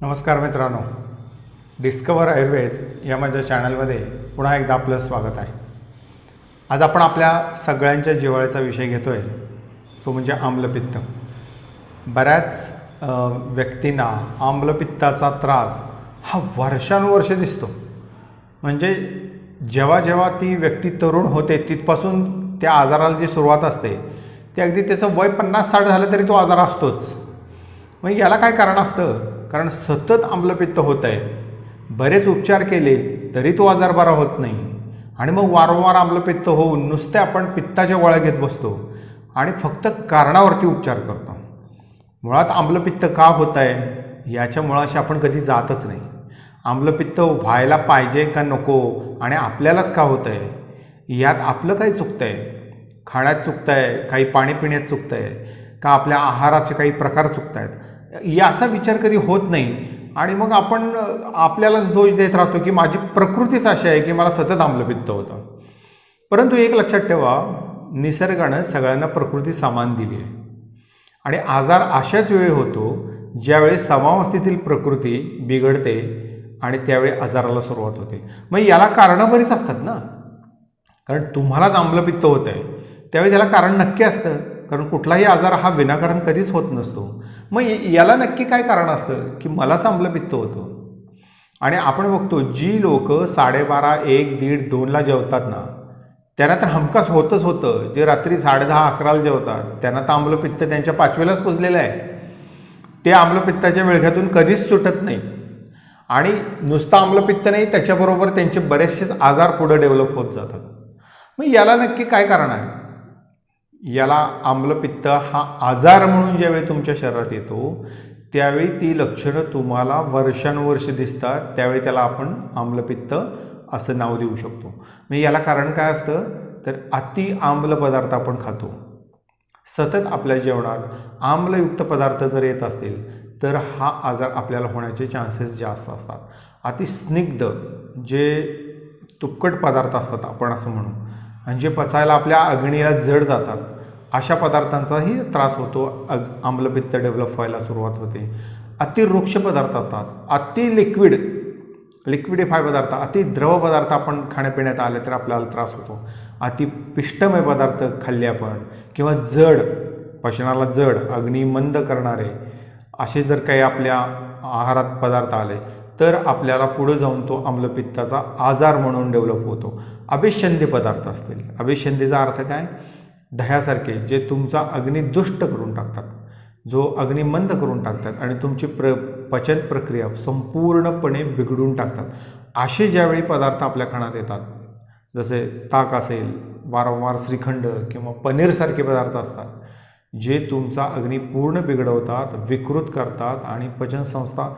नमस्कार मित्रांनो, डिस्कवर आयुर्वेद या माझ्या चॅनलमध्ये पुन्हा एकदा आपलं स्वागत आहे. आज आपण आपल्या सगळ्यांच्या जिव्हाळ्याचा विषय घेतो आहे, तो म्हणजे आम्लपित्त. बऱ्याच व्यक्तींना आम्लपित्ताचा त्रास हा वर्षानुवर्ष दिसतो. म्हणजे जेव्हा जेव्हा ती व्यक्ती तरुण होते तिथपासून त्या आजाराला जी सुरुवात असते ते अगदी त्याचं वय 50-60 झालं तरी तो आजार असतोच. मग याला काय कारण असतं? कारण सतत आम्लपित्त होत आहे. बरेच उपचार केले तरी तो आजार बरा होत नाही आणि मग वारंवार आम्लपित्त होऊन नुसते आपण पित्ताच्या गोळ्या घेत बसतो आणि फक्त कारणावरती उपचार करतो. मुळात आम्लपित्त का होत आहे याच्या मुळाशी आपण कधी जातच नाही. आम्लपित्त व्हायला पाहिजे का नको आणि आपल्यालाच का होत आहे, यात आपलं काही चुकतं आहे. खाण्यात चुकतं आहे, काही पाणी पिण्यात चुकतं आहे का, आपल्या आहाराचे काही प्रकार चुकत आहेत, याचा विचार कधी होत नाही. आणि मग आपण आपल्यालाच दोष देत राहतो की माझी प्रकृतीच अशी आहे की मला सतत आम्लपित्त होतं. परंतु एक लक्षात ठेवा, निसर्गानं सगळ्यांना प्रकृती समान दिली आहे आणि आजार अशाच वेळी होतो ज्यावेळी समावस्थेतील प्रकृती बिघडते आणि त्यावेळी आजाराला सुरुवात होते. मग याला कारणं बरीच असतात ना. कारण तुम्हालाच आम्लपित्त होत आहे त्यावेळी त्याला कारण नक्की असतं, कारण कुठलाही आजार हा विनाकारण कधीच होत नसतो. मग याला नक्की काय कारण असतं की मलाच आम्लपित्त होतं. आणि आपण बघतो जी लोक 12:30, 1, 1:30, 2ला जेवतात ना, त्यांना तर हमखास होतच होतं. जे रात्री 10:30, 11ला जेवतात त्यांना तर आम्लपित्त त्यांच्या 5वीलाच पुजलेलं आहे. ते आम्लपित्ताच्या विळख्यातून कधीच सुटत नाही. आणि नुसतं आम्लपित्त नाही, त्याच्याबरोबर त्यांचे बरेचसेच आजार पुढे डेव्हलप होत जातात. मग याला नक्की काय कारण आहे? याला आम्लपित्त हा आजार म्हणून ज्यावेळी तुमच्या शरीरात येतो त्यावेळी ती लक्षणं तुम्हाला वर्षानुवर्ष दिसतात. त्यावेळी त्याला आपण आम्लपित्त असं नाव देऊ शकतो. मग याला कारण काय असतं तर अति आम्ल पदार्थ आपण खातो. सतत आपल्या जेवणात आम्लयुक्त पदार्थ जर येत असतील तर हा आजार आपल्याला होण्याचे चान्सेस जास्त असतात. अति स्निग्ध जे तुपकट पदार्थ असतात आपण असं म्हणू, आणि जे पचायला आपल्या अग्नीला जड जातात अशा पदार्थांचाही त्रास होतो. आम्लपित्त डेव्हलप व्हायला सुरुवात होते. अतिवृक्ष पदार्थ असतात, अति लिक्विडिफाय पदार्थ, अति द्रव पदार्थ आपण खाण्यापिण्यात आले तर आपल्याला त्रास होतो. अति पिष्टमय पदार्थ खाल्ले आपण किंवा जड, पचनाला जड, अग्नी मंद करणारे असे जर काही आपल्या आहारात पदार्थ आले तर आपल्याला पुढे जाऊन तो आम्लपित्ताचा आजार म्हणून डेव्हलप होतो. अभिषंधी पदार्थ असतील, अभिषंधीचा अर्थ काय? दह्यासारखे जे तुमचा अग्नी दुष्ट करून टाकतात, जो अग्नी मंद करून टाकतात आणि तुमची पचन प्रक्रिया संपूर्णपणे बिघडून टाकतात. असे ज्यावेळी पदार्थ आपल्या खाण्यात येतात, जसे ताक असेल, वारंवार श्रीखंड किंवा पनीरसारखे पदार्थ असतात, जे तुमचा अग्नी पूर्ण बिघडवतात, विकृत करतात आणि पचनसंस्था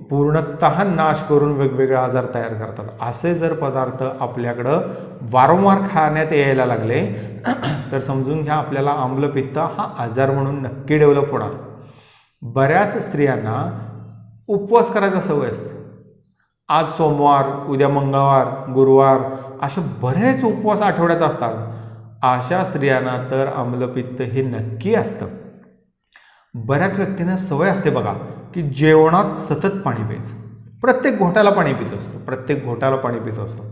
पूर्णतः नाश करून वेगवेगळे आजार तयार करतात. असे जर पदार्थ आपल्याकडं वारंवार खाण्यात यायला लागले तर समजून घ्या आपल्याला आम्लपित्त हा आजार म्हणून नक्की डेव्हलप होणार. बऱ्याच स्त्रियांना उपवास करायचा सवय असते. आज सोमवार, उद्या मंगळवार, गुरुवार असे बरेच उपवास आठवड्यात असतात. अशा स्त्रियांना तर आम्लपित्त हे नक्की असतं. बऱ्याच व्यक्तींना सवय असते बघा की जेवणात सतत पाणी प्यायचं, प्रत्येक घोटाला पाणी पित असतो.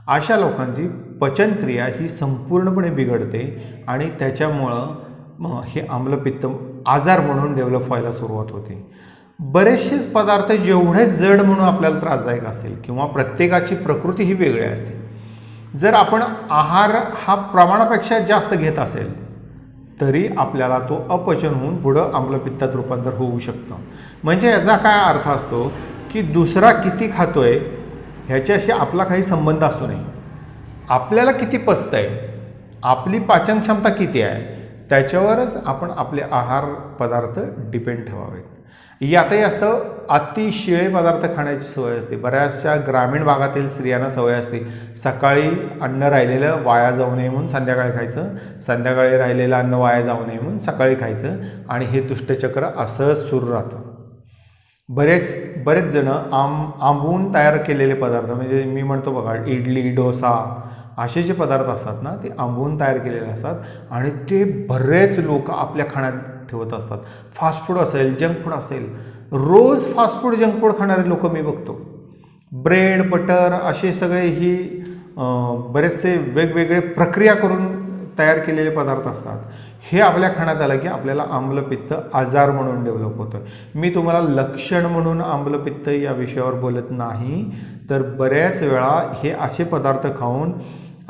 अशा लोकांची पचनक्रिया ही संपूर्णपणे बिघडते आणि त्याच्यामुळं हे आम्लपित्त आजार म्हणून डेव्हलप व्हायला सुरुवात होते. बरेचसेच पदार्थ जेवढे जड म्हणून आपल्याला त्रासदायक असतील किंवा प्रत्येकाची प्रकृती ही वेगळी असते, जर आपण आहार हा प्रमाणापेक्षा जास्त घेत असेल तरी आपल्याला तो अपचन होऊन पुढं आम्लपित्तात रूपांतर होऊ शकतं. म्हणजे याचा काय अर्थ असतो की दुसरा किती खातोय ह्याच्याशी आपला काही संबंध असतो नाही. आपल्याला किती पचतंय, आपली पाचन क्षमता किती आहे त्याच्यावरच आपण आपले आहार पदार्थ डिपेंड ठेवावेत. यातही असतं अतिशिळे पदार्थ खाण्याची सवय असते. बऱ्याचशा ग्रामीण भागातील स्त्रियांना सवय असते सकाळी अन्न राहिलेलं वाया जाऊ नये म्हणून संध्याकाळी खायचं, संध्याकाळी राहिलेलं अन्न वाया जाऊ नये म्हणून सकाळी खायचं, आणि हे दुष्टचक्र असंच सुरू राहतं. बरेच जण आंबवून तयार केलेले पदार्थ, म्हणजे मी म्हणतो बघा इडली, डोसा असे जे पदार्थ असतात ना ते आंबवून तयार केलेले असतात आणि ते बरेच लोक आपल्या खाण्यात ठेवत असतात. फास्ट फूड असेल, जंक फूड असेल, रोज फास्ट फूड जंक फूड खाणारे लोक मी बघतो. ब्रेड बटर असे सगळे ही बरेचसे वेगवेगळे प्रक्रिया करून तयार केलेले पदार्थ असतात. हे आपल्या खाण्यात आलं की आपल्याला आम्लपित्त आजार म्हणून डेव्हलप होतं. मी तुम्हाला लक्षण म्हणून आम्लपित्त या विषयावर बोलत नाही, तर बऱ्याच वेळा हे असे पदार्थ खाऊन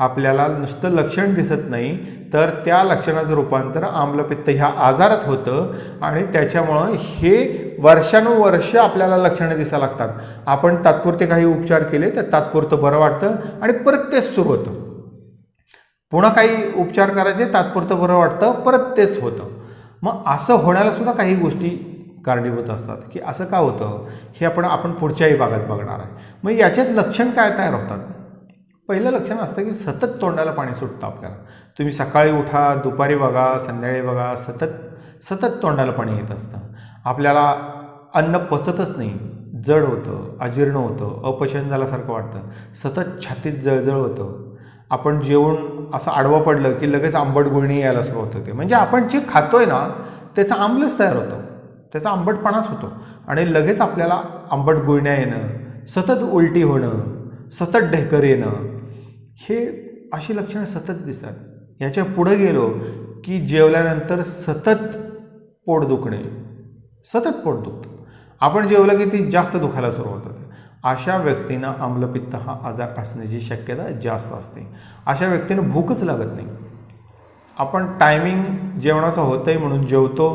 आपल्याला नुसतं लक्षण दिसत नाही, तर त्या लक्षणाचं रूपांतर आम्लपित्त ह्या आजारात होतं आणि त्याच्यामुळं हे वर्षानुवर्ष आपल्याला लक्षणं दिसायला लागतात. आपण तात्पुरते काही उपचार केले तर तात्पुरतं बरं वाटतं आणि परत तेच सुरू होतं. पुन्हा काही उपचार करायचे, तात्पुरतं बरं वाटतं, परत तेच होतं. मग असं होण्याला सुद्धा काही गोष्टी कारणीभूत असतात की असं का होतं हे आपण पुढच्याही भागात बघणार आहे. मग याच्यात लक्षण काय तयार होतात. पहिलं लक्षण असतं की सतत तोंडाला पाणी सुटतं आपल्याला. तुम्ही सकाळी उठा, दुपारी बघा, संध्याकाळी बघा, सतत तोंडाला पाणी येत असतं. आपल्याला अन्न पचतच नाही, जड होतं, अजीर्ण होतं, अपचन झाल्यासारखं वाटतं, सतत छातीत जळजळ होतं. आपण जेवण असं आडवं पडलं की लगेच आंबट गुळणी यायला सुरुवात होते. म्हणजे आपण जे खातोय ना त्याचा आम्लच तयार होतं, त्याचा आंबटपणाच होतो आणि लगेच आपल्याला आंबट गुळण्या येणं, सतत उलटी होणं, सतत ढेकर येणं, हे अशी लक्षणं सतत दिसतात. याच्या पुढे गेलो की जेवल्यानंतर सतत पोट दुखणे, सतत पोट दुखतं. आपण जेवलं की ती जास्त दुखायला सुरुवात होते. अशा व्यक्तींना आम्लपित्त हा आजार असण्याची शक्यता जास्त असते. अशा व्यक्तींना भूकच लागत नाही. आपण टायमिंग जेवणाचं होतंय म्हणून जेवतो,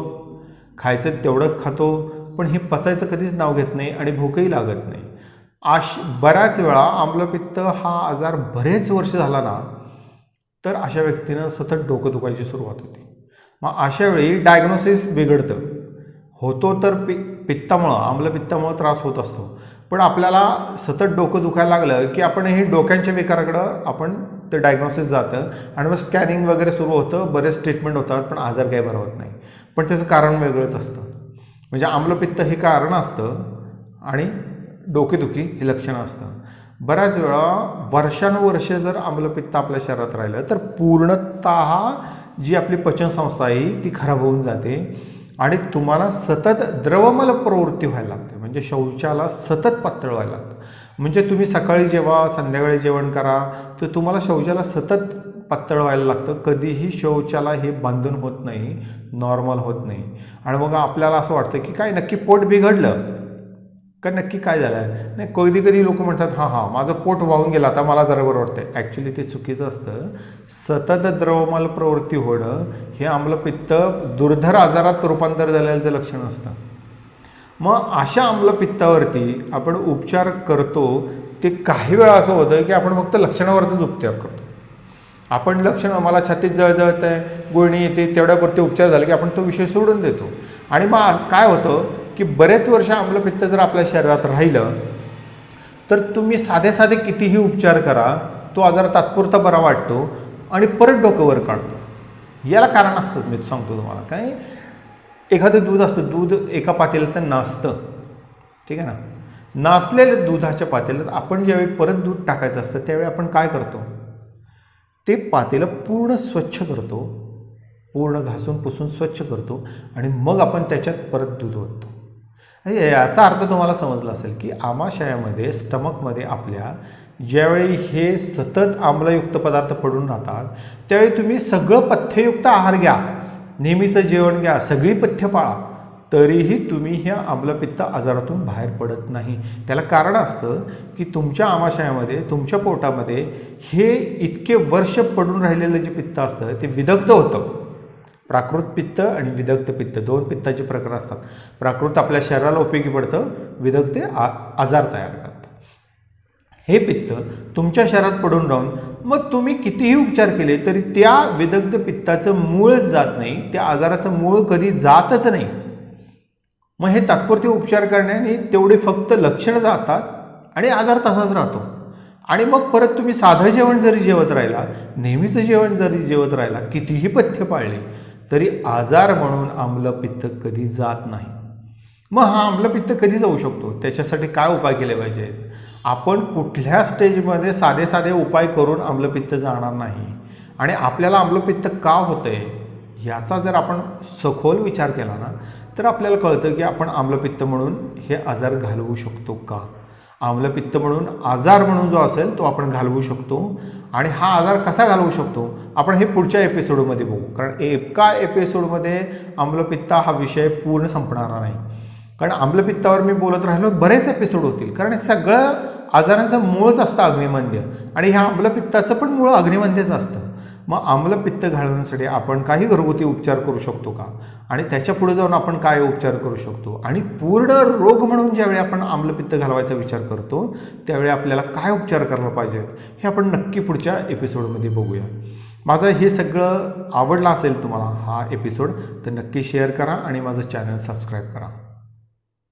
खायचं तेवढंच खातो, पण हे पचायचं कधीच नाव घेत नाही आणि भूकही लागत नाही. बऱ्याच वेळा आम्लपित्त हा आजार बरेच वर्ष झाला ना, तर अशा व्यक्तीनं सतत डोकं दुखायची सुरुवात होते. मग अशा वेळी डायग्नोसिस बिघडतं. होतो तर पित्तामुळं, आम्लपित्तामुळं त्रास होत असतो, पण आपल्याला सतत डोकं दुखायला लागलं की आपण हे डोक्यांच्या विकाराकडं आपण ते डायग्नोसिस जातं आणि मग स्कॅनिंग वगैरे सुरू होतं, बरेच ट्रीटमेंट होतात, पण आजार काही बरा होत नाही. पण त्याचं कारण वेगळंच असतं. म्हणजे आम्लपित्त हे कारण असतं आणि डोकेदुखी हे लक्षण असतं. बऱ्याच वेळा वर्षानुवर्ष जर आम्लपित्त आपल्या शरीरात राहिलं तर पूर्णतः जी आपली पचनसंस्था आहे ती खराब होऊन जाते आणि तुम्हाला सतत द्रवमल प्रवृत्ती व्हायला लागते. म्हणजे शौचाला सतत पातळ व्हायला लागतं. म्हणजे तुम्ही सकाळी जेव्हा, संध्याकाळी जेवण करा, तर तुम्हाला शौचाला सतत पातळ व्हायला लागतं. कधीही शौचाला हे बंधन होत नाही, नॉर्मल होत नाही. आणि मग आपल्याला असं वाटतं की काय नक्की पोट बिघडलं का, नक्की काय झालं आहे. नाही, कधी कधी लोक म्हणतात हां माझं पोट वाहून गेलं, आता मला जरा बरं वाटतं. ॲक्च्युली ते चुकीचं असतं. सतत द्रवमल प्रवृत्ती होणं हे आम्लपित्त दुर्धर आजारात रूपांतर झालेलं लक्षण असतं. मग अशा आम्लपित्तावरती आपण उपचार करतो ते काही वेळा असं होतं की आपण फक्त लक्षणावरच उपचार करतो. आपण लक्षणं, मला छातीत जळजळत आहे, गुळणी येते, तेवढ्यापुरते उपचार झाले की आपण तो विषय सोडून देतो. आणि मग काय होतं की बरेच वर्ष आम्लपित्त जर आपल्या शरीरात राहिलं तर तुम्ही साधे कितीही उपचार करा, तो आजार तात्पुरता बरा वाटतो आणि परत डोकं वर काढतो. याला कारण असतं. मी सांगतो तुम्हाला, काय एखादं दूध असतं, दूध एका पातेल्यात नासतं, ठीक आहे ना. नासलेलं दुधाच्या पातेल्यात आपण ज्यावेळी परत दूध टाकायचं असतं त्यावेळी आपण काय करतो, ते पातेलं पूर्ण स्वच्छ करतो, पूर्ण घासून पुसून स्वच्छ करतो आणि मग आपण त्याच्यात परत दूध ओततो. याचा अर्थ तुम्हाला समजला असेल की आमाशयामध्ये, स्टमकमध्ये आपल्या ज्यावेळी हे सतत आम्लयुक्त पदार्थ पडून राहतात त्यावेळी तुम्ही सगळं पथ्ययुक्त आहार घ्या, नेहमीचं जेवण घ्या, सगळी पथ्य पाळा, तरीही तुम्ही ह्या आम्लपित्त आजारातून बाहेर पडत नाही. त्याला कारण असतं की तुमच्या आमाशयामध्ये, तुमच्या पोटामध्ये हे इतके वर्ष पडून राहिलेलं जे पित्त असतं ते विदग्ध होतं. प्राकृत पित्त आणि विदग्ध पित्त दोन पित्ताचे प्रकार असतात. प्राकृत आपल्या शरीराला उपयोगी पडतं, विदग्ध आजार तयार करतं. हे पित्त तुमच्या शरीरात पडून राहून मग तुम्ही कितीही उपचार केले तरी त्या विदग्ध पित्ताचं मूळच जात नाही, त्या आजाराचं मूळ कधी जातच नाही. मग हे तात्पुरते उपचार करण्याने तेवढे फक्त लक्षणं जातात आणि आजार तसाच राहतो. आणि मग परत तुम्ही साधं जेवण जरी जेवत राहिला, नेहमीचं जेवण जरी जेवत राहिला, कितीही पथ्य पाळले तरी आजार म्हणून आम्लपित्त कधी जात नाही. मग हा आम्लपित्त कधी जाऊ शकतो, त्याच्यासाठी काय उपाय केले पाहिजेत. आपण कुठल्या स्टेजमध्ये साधे उपाय करून आम्लपित्त जाणार नाही. आणि आपल्याला आम्लपित्त का होतंय याचा जर आपण सखोल विचार केला ना, तर आपल्याला कळतं की आपण आम्लपित्त म्हणून हे आजार घालवू शकतो का. आम्लपित्त म्हणून आजार म्हणून जो असेल तो आपण घालवू शकतो. आणि हा आजार कसा घालवू शकतो आपण हे पुढच्या एपिसोडमध्ये बघू, कारण एका एपिसोडमध्ये आम्लपित्त हा विषय पूर्ण संपणारा नाही. कारण आम्लपित्तावर मी बोलत राहिलो बरेच एपिसोड होतील, कारण हे सगळं आजारांचं मूळच असतं अग्निमंद्य, आणि ह्या आम्लपित्ताचं पण मूळ अग्निमंद्यच असतं. मग आम्लपित्त घालवण्यासाठी आपण काही घरगुती उपचार करू शकतो का, आणि त्याच्या पुढे जाऊन आपण काय उपचार करू शकतो, आणि पूर्ण रोग म्हणून ज्यावेळी आपण आम्लपित्त घालवायचा विचार करतो त्यावेळी आपल्याला काय उपचार करायला पाहिजेत हे आपण नक्की पुढच्या एपिसोडमध्ये बघूया. माझं हे सगळं आवडलं असेल तुम्हाला हा एपिसोड तर नक्की शेअर करा आणि माझं चॅनल सबस्क्राईब करा.